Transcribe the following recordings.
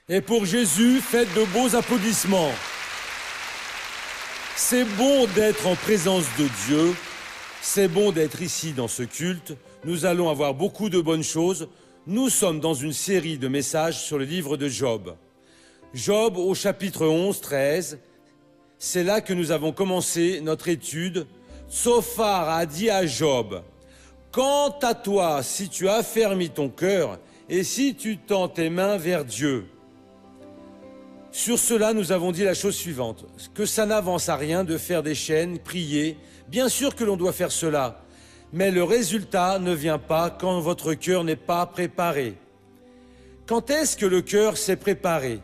Et pour Jésus, faites de beaux applaudissements. C'est bon d'être en présence de Dieu. C'est bon d'être ici dans ce culte. Nous allons avoir beaucoup de bonnes choses. Nous sommes dans une série de messages sur le livre de Job. Job au chapitre 11, 13. C'est là que nous avons commencé notre étude. Tsophar a dit à Job, « Quant à toi, si tu affermis ton cœur et si tu tends tes mains vers Dieu. » Sur cela, nous avons dit la chose suivante, que ça n'avance à rien de faire des chaînes, prier. Bien sûr que l'on doit faire cela, mais le résultat ne vient pas quand votre cœur n'est pas préparé. Quand est-ce que le cœur s'est préparé?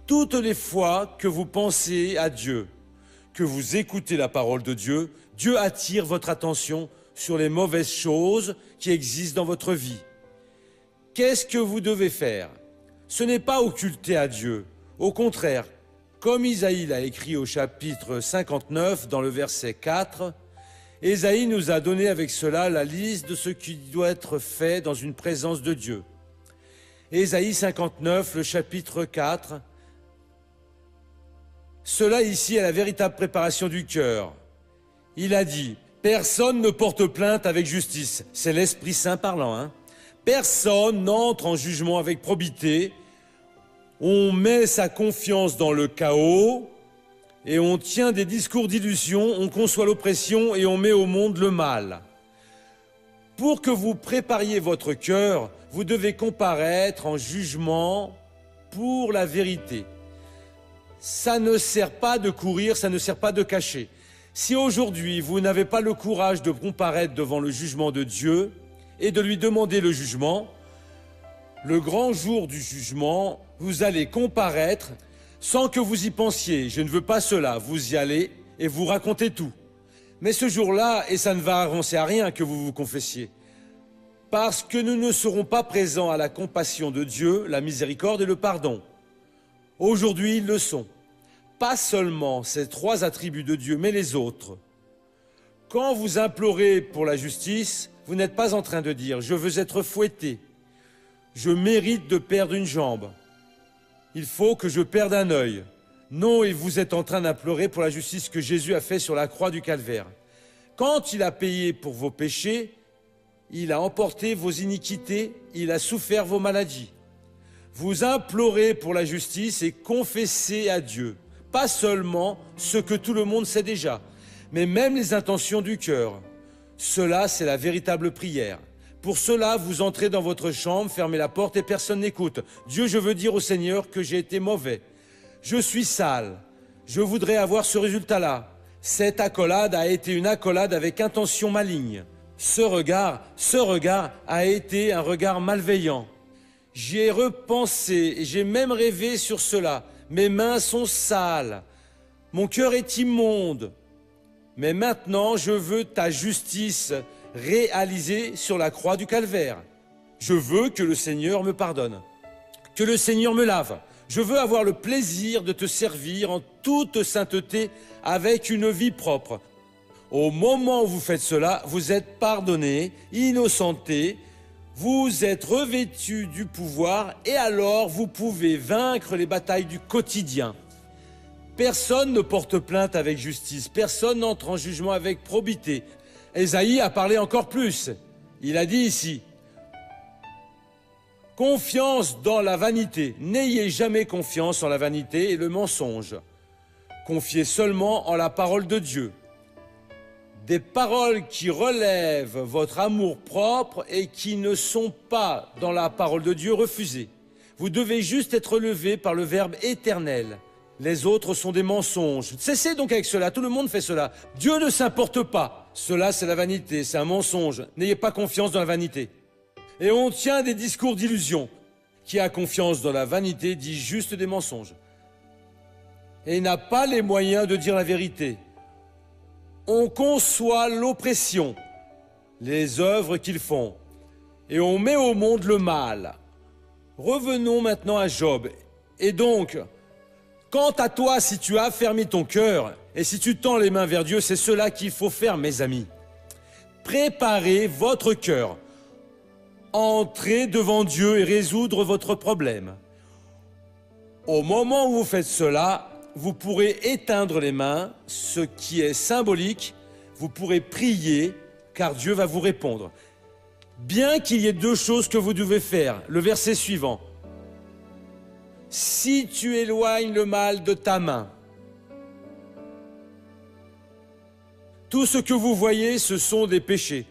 Toutes les fois que vous pensez à Dieu, que vous écoutez la parole de Dieu, Dieu attire votre attention sur les mauvaises choses qui existent dans votre vie. Qu'est-ce que vous devez faire? Ce n'est pas occulter à Dieu. Au contraire, comme Isaïe l'a écrit au chapitre 59, dans le verset 4, Isaïe nous a donné avec cela la liste de ce qui doit être fait dans une présence de Dieu. Isaïe 59, le chapitre 4, cela ici est la véritable préparation du cœur. Il a dit, personne ne porte plainte avec justice. C'est l'Esprit Saint parlant, hein. Personne n'entre en jugement avec probité. On met sa confiance dans le chaos et on tient des discours d'illusion, on conçoit l'oppression et on met au monde le mal. Pour que vous prépariez votre cœur, vous devez comparaître en jugement pour la vérité. Ça ne sert pas de courir, ça ne sert pas de cacher. Si aujourd'hui vous n'avez pas le courage de comparaître devant le jugement de Dieu et de lui demander le jugement, le grand jour du jugement, vous allez comparaître sans que vous y pensiez. Je ne veux pas cela. Vous y allez et vous racontez tout. Mais ce jour-là, et ça ne va avancer à rien que vous vous confessiez, parce que nous ne serons pas présents à la compassion de Dieu, la miséricorde et le pardon. Aujourd'hui, ils le sont. Pas seulement ces trois attributs de Dieu, mais les autres. Quand vous implorez pour la justice, vous n'êtes pas en train de dire « je veux être fouetté ». Je mérite de perdre une jambe. Il faut que je perde un œil. Non, et vous êtes en train d'implorer pour la justice que Jésus a fait sur la croix du calvaire. Quand il a payé pour vos péchés, il a emporté vos iniquités, il a souffert vos maladies. Vous implorez pour la justice et confessez à Dieu, pas seulement ce que tout le monde sait déjà, mais même les intentions du cœur. Cela, c'est la véritable prière. Pour cela, vous entrez dans votre chambre, fermez la porte et personne n'écoute. Dieu, je veux dire au Seigneur que j'ai été mauvais. Je suis sale. Je voudrais avoir ce résultat-là. Cette accolade a été une accolade avec intention maligne. Ce regard a été un regard malveillant. J'y ai repensé et j'ai même rêvé sur cela. Mes mains sont sales. Mon cœur est immonde. Mais maintenant, je veux ta justice réalisé sur la croix du calvaire. Je veux que le Seigneur me pardonne, que le Seigneur me lave. Je veux avoir le plaisir de te servir en toute sainteté avec une vie propre. Au moment où vous faites cela, vous êtes pardonné, innocenté, vous êtes revêtu du pouvoir et alors vous pouvez vaincre les batailles du quotidien. Personne ne porte plainte avec justice, personne n'entre en jugement avec probité. Ésaïe a parlé encore plus. Il a dit ici, « Confiance dans la vanité. N'ayez jamais confiance en la vanité et le mensonge. Confiez seulement en la parole de Dieu. Des paroles qui relèvent votre amour propre et qui ne sont pas dans la parole de Dieu, refusez. Vous devez juste être levé par le Verbe éternel. Les autres sont des mensonges. Cessez donc avec cela, tout le monde fait cela. Dieu ne s'importe pas. Cela, c'est la vanité, c'est un mensonge. N'ayez pas confiance dans la vanité. Et on tient des discours d'illusion. Qui a confiance dans la vanité dit juste des mensonges. Et n'a pas les moyens de dire la vérité. On conçoit l'oppression, les œuvres qu'ils font, et on met au monde le mal. Revenons maintenant à Job. Et donc, quant à toi, si tu affermis ton cœur et si tu tends les mains vers Dieu, c'est cela qu'il faut faire, mes amis. Préparez votre cœur. Entrez devant Dieu et résoudre votre problème. Au moment où vous faites cela, vous pourrez éteindre les mains, ce qui est symbolique. Vous pourrez prier, car Dieu va vous répondre. Bien qu'il y ait deux choses que vous devez faire. Le verset suivant. Si tu éloignes le mal de ta main, tout ce que vous voyez, ce sont des péchés.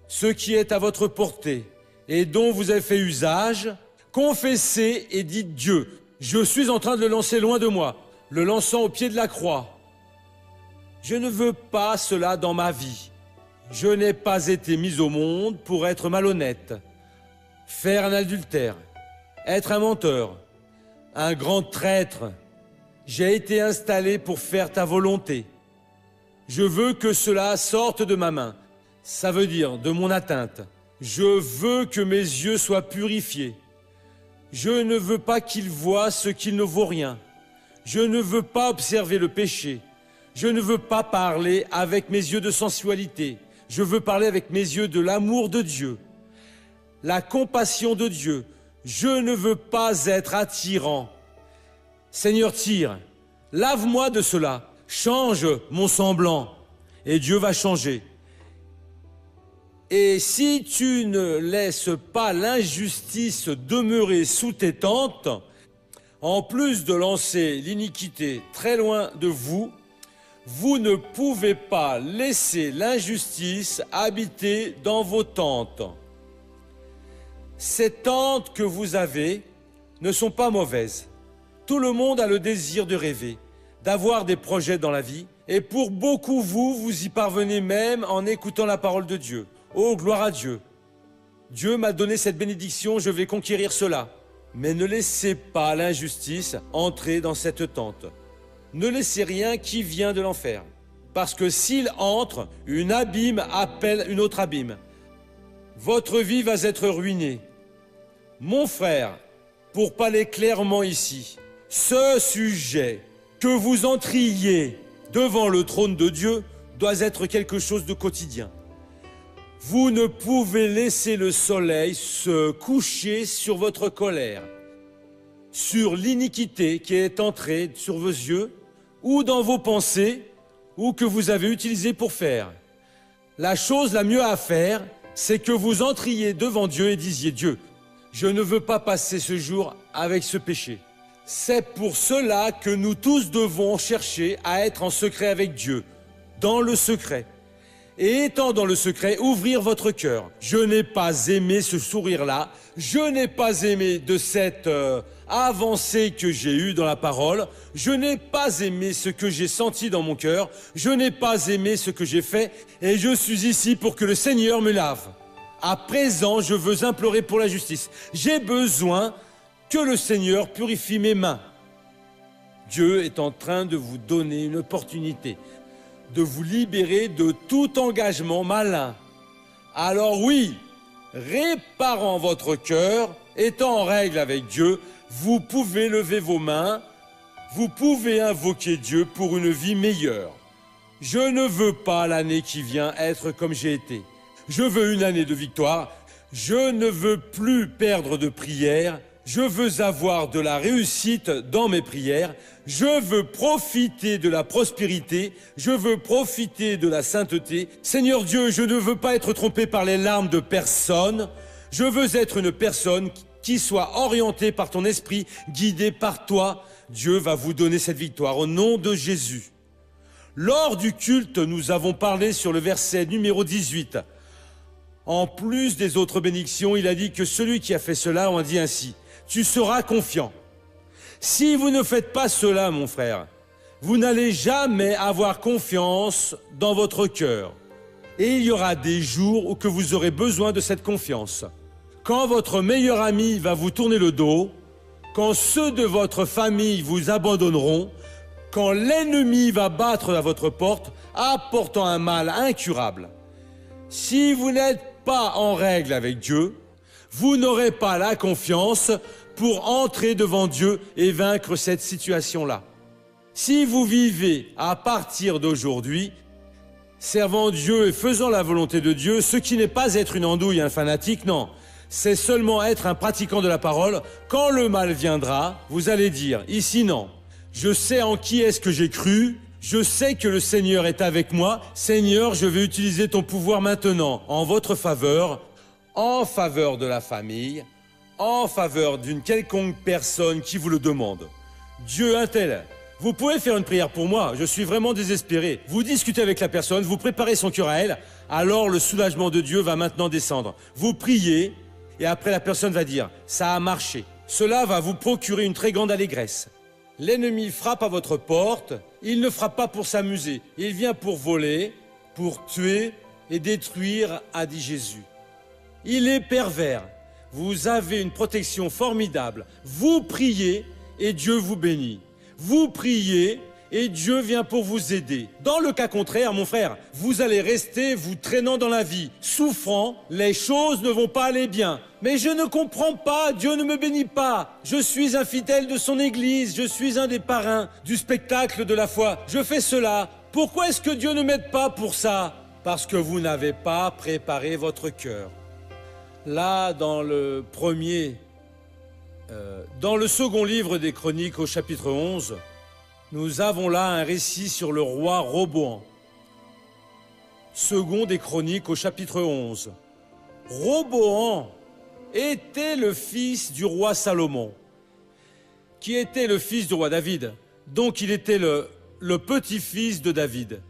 Ce qui est à votre portée et dont vous avez fait usage, confessez et dites Dieu. Je suis en train de le lancer loin de moi, le lançant au pied de la croix. Je ne veux pas cela dans ma vie. Je n'ai pas été mis au monde pour être malhonnête, faire un adultère, être un menteur, un grand traître. J'ai été installé pour faire ta volonté. Je veux que cela sorte de ma main. Ça veut dire de mon atteinte. Je veux que mes yeux soient purifiés. Je ne veux pas qu'ils voient ce qu'il ne vaut rien. Je ne veux pas observer le péché. Je ne veux pas parler avec mes yeux de sensualité. Je veux parler avec mes yeux de l'amour de Dieu, la compassion de Dieu. Je ne veux pas être attirant. Seigneur, tire, lave-moi de cela, change mon semblant, et Dieu va changer. Et si tu ne laisses pas l'injustice demeurer sous tes tentes, en plus de lancer l'iniquité très loin de vous, vous ne pouvez pas laisser l'injustice habiter dans vos tentes. Ces tentes que vous avez ne sont pas mauvaises. Tout le monde a le désir de rêver, d'avoir des projets dans la vie, et pour beaucoup, vous y parvenez même en écoutant la parole de Dieu. Oh, gloire à Dieu! Dieu m'a donné cette bénédiction, je vais conquérir cela. Mais ne laissez pas l'injustice entrer dans cette tente. Ne laissez rien qui vient de l'enfer. Parce que s'il entre, une abîme appelle une autre abîme. Votre vie va être ruinée. Mon frère, pour parler clairement ici, ce sujet, que vous entriez devant le trône de Dieu, doit être quelque chose de quotidien. Vous ne pouvez laisser le soleil se coucher sur votre colère, sur l'iniquité qui est entrée sur vos yeux, ou dans vos pensées, ou que vous avez utilisé pour faire. La chose la mieux à faire, c'est que vous entriez devant Dieu et disiez, Dieu, je ne veux pas passer ce jour avec ce péché. C'est pour cela que nous tous devons chercher à être en secret avec Dieu, dans le secret. Et étant dans le secret, ouvrir votre cœur. Je n'ai pas aimé ce sourire-là, je n'ai pas aimé de cette avancée que j'ai eue dans la parole, je n'ai pas aimé ce que j'ai senti dans mon cœur, je n'ai pas aimé ce que j'ai fait, et je suis ici pour que le Seigneur me lave. À présent, je veux implorer pour la justice. J'ai besoin que le Seigneur purifie mes mains. Dieu est en train de vous donner une opportunité, de vous libérer de tout engagement malin. Alors oui, réparant votre cœur, étant en règle avec Dieu, vous pouvez lever vos mains, vous pouvez invoquer Dieu pour une vie meilleure. Je ne veux pas l'année qui vient être comme j'ai été. Je veux une année de victoire. Je ne veux plus perdre de prière. Je veux avoir de la réussite dans mes prières. Je veux profiter de la prospérité. Je veux profiter de la sainteté. Seigneur Dieu, je ne veux pas être trompé par les larmes de personne. Je veux être une personne qui soit orientée par ton esprit, guidée par toi. Dieu va vous donner cette victoire au nom de Jésus. Lors du culte, nous avons parlé sur le verset numéro 18. En plus des autres bénédictions, il a dit que celui qui a fait cela, on dit ainsi, tu seras confiant. Si vous ne faites pas cela, mon frère, vous n'allez jamais avoir confiance dans votre cœur. Et il y aura des jours où que vous aurez besoin de cette confiance. Quand votre meilleur ami va vous tourner le dos, quand ceux de votre famille vous abandonneront, quand l'ennemi va battre à votre porte, apportant un mal incurable. Si vous n'êtes pas en règle avec Dieu, vous n'aurez pas la confiance pour entrer devant Dieu et vaincre cette situation-là. Si vous vivez à partir d'aujourd'hui, servant Dieu et faisant la volonté de Dieu, ce qui n'est pas être une andouille, un fanatique, non. c'est seulement être un pratiquant de la parole. Quand le mal viendra, vous allez dire, ici non, je sais en qui est-ce que j'ai cru, je sais que le Seigneur est avec moi. Seigneur, je vais utiliser ton pouvoir maintenant en votre faveur, en faveur de la famille, en faveur d'une quelconque personne qui vous le demande. Dieu un tel. Vous pouvez faire une prière pour moi, je suis vraiment désespéré. Vous discutez avec la personne, vous préparez son cœur à elle, alors le soulagement de Dieu va maintenant descendre. Vous priez, et après la personne va dire, ça a marché. Cela va vous procurer une très grande allégresse. L'ennemi frappe à votre porte, il ne frappe pas pour s'amuser, il vient pour voler, pour tuer et détruire, a dit Jésus. Il est pervers. Vous avez une protection formidable. Vous priez et Dieu vous bénit. Vous priez et Dieu vient pour vous aider. Dans le cas contraire, mon frère, vous allez rester vous traînant dans la vie, souffrant, les choses ne vont pas aller bien. Mais je ne comprends pas, Dieu ne me bénit pas. Je suis un fidèle de son église, je suis un des parrains du spectacle de la foi. Je fais cela. Pourquoi est-ce que Dieu ne m'aide pas pour ça? Parce que vous n'avez pas préparé votre cœur. Là, dans le second livre des Chroniques au chapitre 11, nous avons là un récit sur le roi Roboam. Second des Chroniques au chapitre 11. Roboam était le fils du roi Salomon, qui était le fils du roi David. Donc il était le petit-fils de David.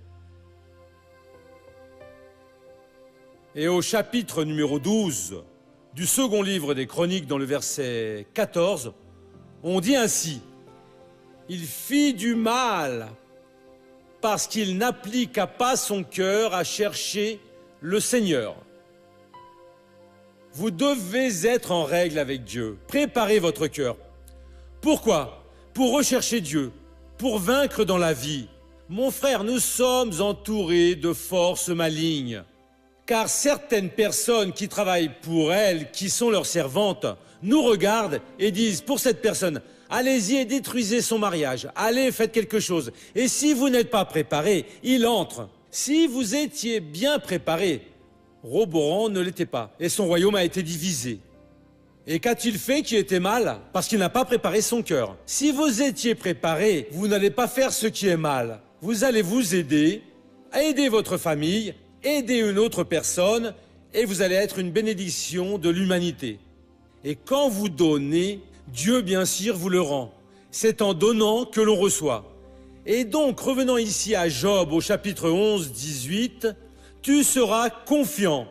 Et au chapitre numéro 12 du second livre des Chroniques, dans le verset 14, on dit ainsi: il fit du mal parce qu'il n'appliqua pas son cœur à chercher le Seigneur. Vous devez être en règle avec Dieu. Préparez votre cœur. Pourquoi? Pour rechercher Dieu, pour vaincre dans la vie. Mon frère, nous sommes entourés de forces malignes. Car certaines personnes qui travaillent pour elles, qui sont leurs servantes, nous regardent et disent pour cette personne, allez-y et détruisez son mariage, allez, faites quelque chose. Et si vous n'êtes pas préparé, il entre. Si vous étiez bien préparé, Roboam ne l'était pas, et son royaume a été divisé. Et qu'a-t-il fait qui était mal? Parce qu'il n'a pas préparé son cœur. Si vous étiez préparé, vous n'allez pas faire ce qui est mal. Vous allez vous aider, aider votre famille, aider une autre personne, et vous allez être une bénédiction de l'humanité. Et quand vous donnez, Dieu, bien sûr, vous le rend. C'est en donnant que l'on reçoit. Et donc, revenons ici à Job, au chapitre 11, 18, « Tu seras confiant. »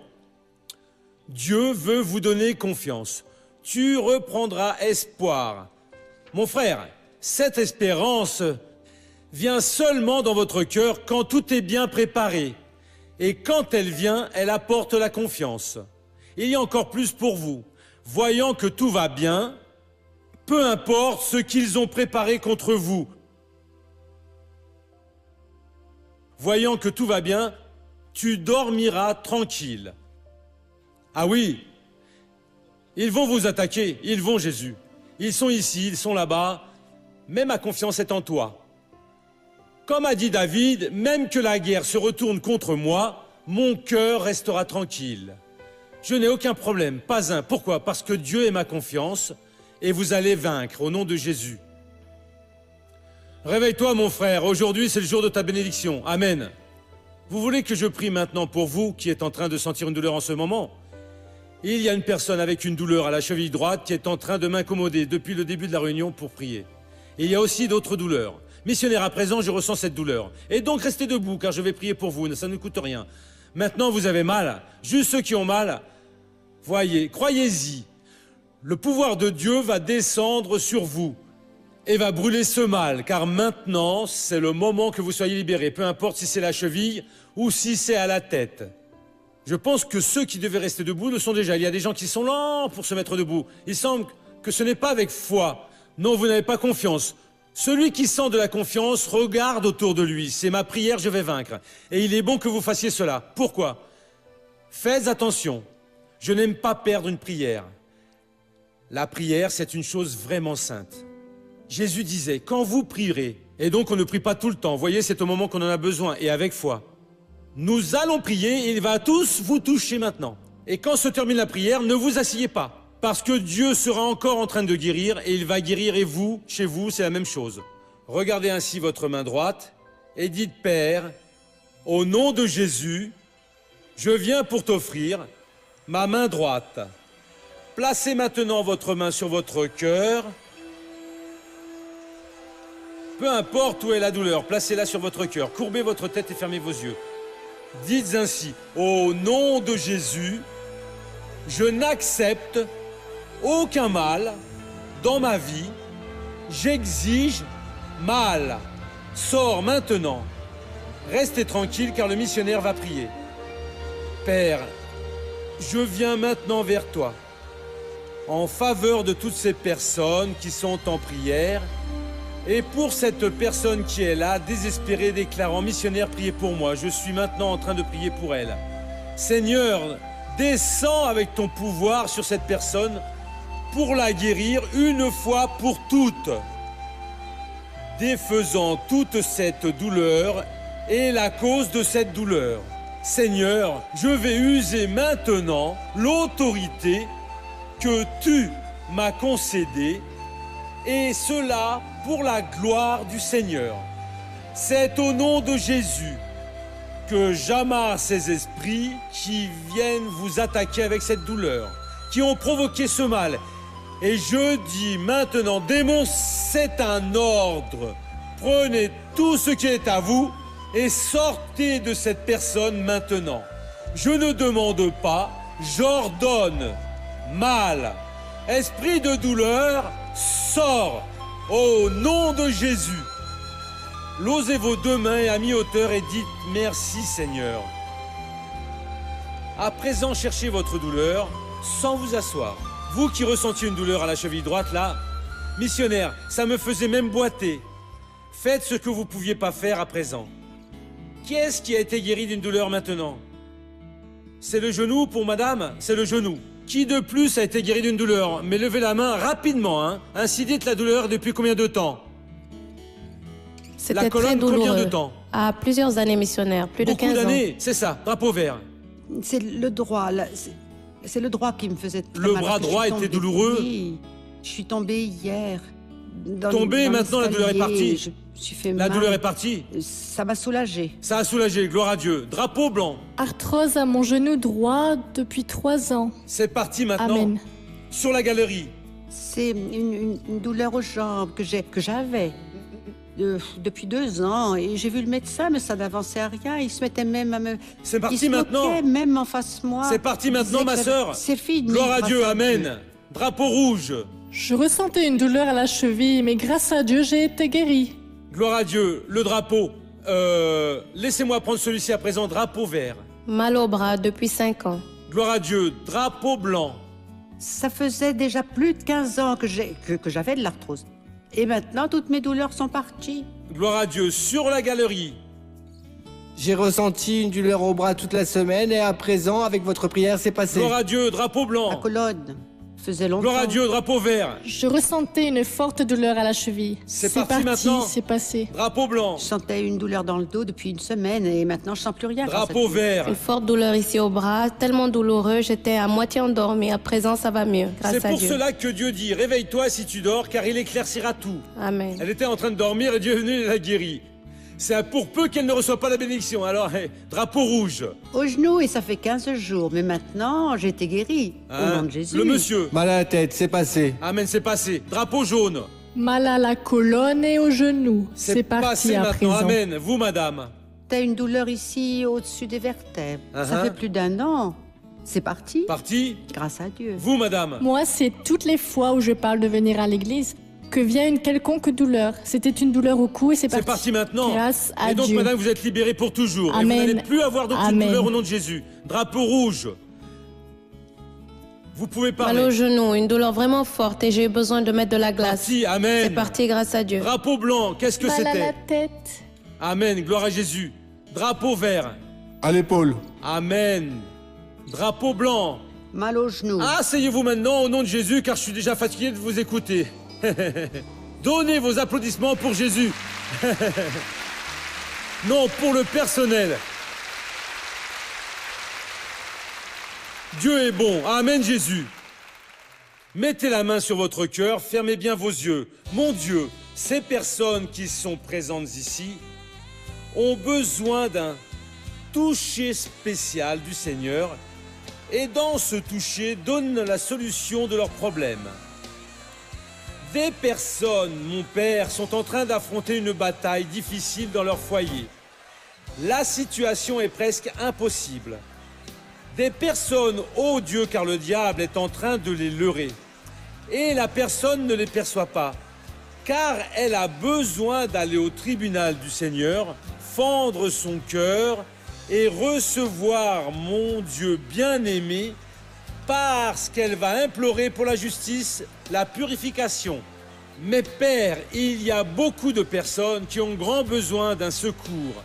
Dieu veut vous donner confiance. Tu reprendras espoir. Mon frère, cette espérance vient seulement dans votre cœur quand tout est bien préparé. Et quand elle vient, elle apporte la confiance. Il y a encore plus pour vous. Voyant que tout va bien, peu importe ce qu'ils ont préparé contre vous. Voyant que tout va bien, tu dormiras tranquille. Ah oui, ils vont vous attaquer, ils vont Jésus. Ils sont ici, ils sont là-bas, mais ma confiance est en toi. Comme a dit David, même que la guerre se retourne contre moi, mon cœur restera tranquille. Je n'ai aucun problème, pas un. Pourquoi? Parce que Dieu est ma confiance et vous allez vaincre au nom de Jésus. Réveille-toi mon frère, aujourd'hui c'est le jour de ta bénédiction. Amen. Vous voulez que je prie maintenant pour vous qui êtes en train de sentir une douleur en ce moment? Il y a une personne avec une douleur à la cheville droite qui est en train de m'accommoder depuis le début de la réunion pour prier. Et il y a aussi d'autres douleurs. Missionnaire à présent, je ressens cette douleur. Et donc restez debout car je vais prier pour vous, ça ne coûte rien. Maintenant vous avez mal, juste ceux qui ont mal, voyez, croyez-y. Le pouvoir de Dieu va descendre sur vous et va brûler ce mal, car maintenant c'est le moment que vous soyez libérés, peu importe si c'est la cheville ou si c'est à la tête. Je pense que ceux qui devaient rester debout le sont déjà. Il y a des gens qui sont lents pour se mettre debout. Il semble que ce n'est pas avec foi. Non, vous n'avez pas confiance. Celui qui sent de la confiance regarde autour de lui. C'est ma prière, je vais vaincre. Et il est bon que vous fassiez cela. Pourquoi? Faites attention. Je n'aime pas perdre une prière. La prière, c'est une chose vraiment sainte. Jésus disait, quand vous prierez, et donc on ne prie pas tout le temps, voyez, c'est au moment qu'on en a besoin, et avec foi. Nous allons prier, et il va tous vous toucher maintenant. Et quand se termine la prière, ne vous asseyez pas. Parce que Dieu sera encore en train de guérir et il va guérir et vous, chez vous, c'est la même chose. Regardez ainsi votre main droite et dites « Père, au nom de Jésus, je viens pour t'offrir ma main droite. Placez maintenant votre main sur votre cœur. Peu importe où est la douleur, placez-la sur votre cœur. Courbez votre tête et fermez vos yeux. Dites ainsi, au nom de Jésus, je n'accepte aucun mal dans ma vie. J'exige mal. Sors maintenant. Restez tranquille car le missionnaire va prier. Père, je viens maintenant vers toi en faveur de toutes ces personnes qui sont en prière et pour cette personne qui est là, désespérée, déclarant « Missionnaire, priez pour moi, je suis maintenant en train de prier pour elle. » Seigneur, descends avec ton pouvoir sur cette personne pour la guérir une fois pour toutes, défaisant toute cette douleur et la cause de cette douleur. Seigneur, je vais user maintenant l'autorité que tu m'as concédée, et cela pour la gloire du Seigneur. C'est au nom de Jésus que j'amarre ces esprits qui viennent vous attaquer avec cette douleur, qui ont provoqué ce mal. Et je dis maintenant, démon, c'est un ordre. Prenez tout ce qui est à vous et sortez de cette personne maintenant. Je ne demande pas, j'ordonne. Mal, esprit de douleur, sors au nom de Jésus. Losez vos deux mains à mi-hauteur et dites merci Seigneur. À présent, cherchez votre douleur sans vous asseoir. Vous qui ressentiez une douleur à la cheville droite, là, missionnaire, ça me faisait même boiter. Faites ce que vous ne pouviez pas faire à présent. Qui est-ce qui a été guéri d'une douleur maintenant? C'est le genou pour madame? C'est le genou. Qui de plus a été guéri d'une douleur? Mais levez la main rapidement, hein. Ainsi dites la douleur depuis combien de temps? C'était très douloureux. Combien de temps? À plusieurs années missionnaires, plus de 15 ans. Beaucoup d'années, c'est ça, drapeau vert. C'est le droit, c'est le droit qui me faisait très mal. Le bras droit était douloureux? Oui, je suis tombée hier. Tombée, maintenant la douleur est partie. Je suis fait la mal. douleur est partie? Ça m'a soulagée. Ça a soulagé, gloire à Dieu. Drapeau blanc. Arthrose à mon genou droit depuis 3 ans. C'est parti maintenant. Amen. Sur la galerie. C'est une douleur aux jambes que j'avais depuis 2 ans. Et j'ai vu le médecin, mais ça n'avançait à rien. Il se mettait même à me... C'est parti il se maintenant. moquait même en face de moi. C'est parti maintenant, ma sœur. C'est fini. Gloire à Dieu, amen. Drapeau rouge. Je ressentais une douleur à la cheville, mais grâce à Dieu, j'ai été guérie. Gloire à Dieu, le drapeau. Laissez-moi prendre celui-ci à présent, drapeau vert. Mal au bras depuis 5 ans. Gloire à Dieu, drapeau blanc. Ça faisait déjà plus de 15 ans que j'avais de l'arthrose. Et maintenant, toutes mes douleurs sont parties. Gloire à Dieu, sur la galerie. J'ai ressenti une douleur au bras toute la semaine et à présent, avec votre prière, c'est passé. Gloire à Dieu, drapeau La blanc. colonne faisait longtemps. Gloire à Dieu, drapeau vert. Je ressentais une forte douleur à la cheville. C'est parti maintenant. C'est passé. Drapeau blanc. Je sentais une douleur dans le dos depuis 1 semaine et maintenant je sens plus rien. Drapeau vert. Une forte douleur ici au bras, tellement douloureux, j'étais à moitié endormie. À présent, ça va mieux, grâce C'est à pour Dieu. cela que Dieu dit, réveille-toi si tu dors, car il éclaircira tout. Amen. Elle était en train de dormir et Dieu est venu et l'a guérie. C'est pour peu qu'elle ne reçoive pas la bénédiction. Alors, drapeau rouge. Au genou et ça fait 15 jours. Mais maintenant, j'ai été guérie. Au nom de Jésus. Le monsieur. Mal à la tête, c'est passé. Amen, c'est passé. Drapeau jaune. Mal à la colonne et au genou. C'est parti passé à maintenant. présent. Amen. Vous, madame. T'as une douleur ici au-dessus des vertèbres. Ça Uh-huh. fait plus d'1 an. C'est parti. Parti. Grâce à Dieu. Vous, madame. Moi, c'est toutes les fois où je parle de venir à l'église que vient une quelconque douleur. C'était une douleur au cou et c'est C'est parti. parti maintenant. Grâce à Et donc, Dieu. madame, vous êtes libérée pour toujours. Et Amen. vous n'allez plus avoir d'aucune Amen. douleur au nom de Jésus. Drapeau rouge. Vous pouvez Mal au parler. genou, une douleur vraiment forte et j'ai eu besoin de mettre de la glace. Parti. Amen. C'est parti grâce à Dieu. Drapeau blanc. Qu'est-ce que Mal à la c'était? tête. Amen. Gloire à Jésus. Drapeau vert. À l'épaule. Amen. Drapeau blanc. Mal au genou. Asseyez-vous maintenant au nom de Jésus, car je suis déjà fatigué de vous écouter. Donnez vos applaudissements pour Jésus. Non, pour le personnel. Dieu est bon. Amen, Jésus. Mettez la main sur votre cœur, fermez bien vos yeux. Mon Dieu, ces personnes qui sont présentes ici ont besoin d'un toucher spécial du Seigneur et dans ce toucher donne la solution de leurs problèmes. Des personnes, mon Père, sont en train d'affronter une bataille difficile dans leur foyer. La situation est presque impossible. Des personnes, ô Dieu, car le diable est en train de les leurrer. Et la personne ne les perçoit pas, car elle a besoin d'aller au tribunal du Seigneur, fendre son cœur et recevoir mon Dieu bien-aimé, parce qu'elle va implorer pour la justice la purification. Mais Père, il y a beaucoup de personnes qui ont grand besoin d'un secours.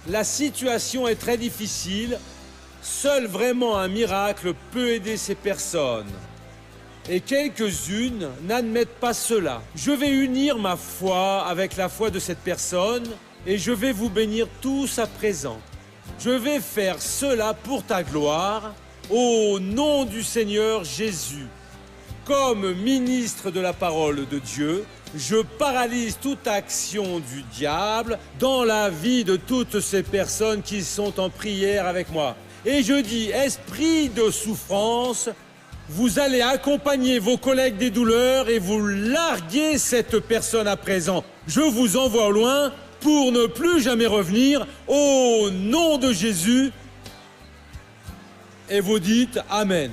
La situation est très difficile. Seul vraiment un miracle peut aider ces personnes. Et quelques-unes n'admettent pas cela. Je vais unir ma foi avec la foi de cette personne et je vais vous bénir tous à présent. Je vais faire cela pour ta gloire, au nom du Seigneur Jésus. Comme ministre de la parole de Dieu, je paralyse toute action du diable dans la vie de toutes ces personnes qui sont en prière avec moi. Et je dis, esprit de souffrance, vous allez accompagner vos collègues des douleurs et vous larguer cette personne à présent. Je vous envoie au loin pour ne plus jamais revenir au nom de Jésus. Et vous dites Amen.